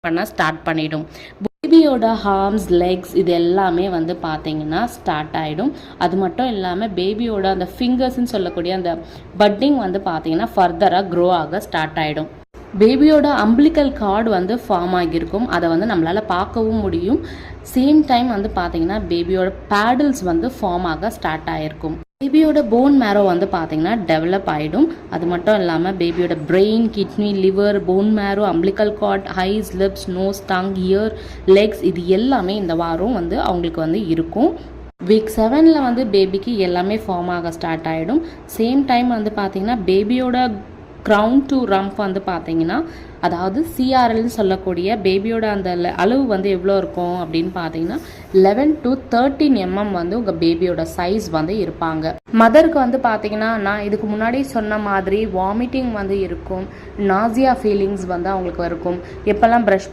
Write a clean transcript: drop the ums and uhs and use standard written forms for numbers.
பண்ண ஸ்டார்ட் பண்ணிடும். பேபியோட ஹார்ம்ஸ், லெக்ஸ் இது எல்லாமே வந்து பார்த்தீங்கன்னா ஸ்டார்ட் ஆகிடும். அது மட்டும் இல்லாமல் பேபியோட அந்த ஃபிங்கர்ஸ்ன்னு சொல்லக்கூடிய அந்த பட்டிங் வந்து பார்த்தீங்கன்னா ஃபர்தராக க்ரோ ஆக ஸ்டார்ட் ஆகிடும். பேபியோட அம்பிளிக்கல் கார்டு வந்து ஃபார்ம் ஆகியிருக்கும். அதை வந்து நம்மளால் பார்க்கவும் முடியும். சேம் டைம் வந்து பார்த்தீங்கன்னா பேபியோட பேடல்ஸ் வந்து ஃபார்ம் ஆக ஸ்டார்ட் ஆகிருக்கும். பேபியோட போன் மேரோ வந்து பார்த்தீங்கன்னா டெவலப் ஆகிடும். அது மட்டும் இல்லாமல் பேபியோட brain, kidney, liver, bone marrow, umbilical cord, eyes, lips, nose, tongue, ear, legs இது எல்லாமே இந்த வாரம் வந்து அவங்களுக்கு வந்து இருக்கும். வீக் 7 வந்து பேபிக்கு எல்லாமே ஃபார்ம் ஆக ஸ்டார்ட் ஆகிடும். சேம் டைம் வந்து பார்த்தீங்கன்னா பேபியோட க்ரவுன் டு ரம்ப் வந்து பார்த்தீங்கன்னா, அதாவது சிஆர்எல்னு சொல்லக்கூடிய பேபியோட அந்த அளவு வந்து எவ்வளோ இருக்கும் அப்படின்னு பார்த்தீங்கன்னா 11 to 13 mm வந்து உங்கள் பேபியோட சைஸ் வந்து இருப்பாங்க. மதருக்கு வந்து பார்த்தீங்கன்னா நான் இதுக்கு முன்னாடி சொன்ன மாதிரி வாமிட்டிங் வந்து இருக்கும், நாசியா ஃபீலிங்ஸ் வந்து அவங்களுக்கு இருக்கும். எப்போல்லாம் ப்ரஷ்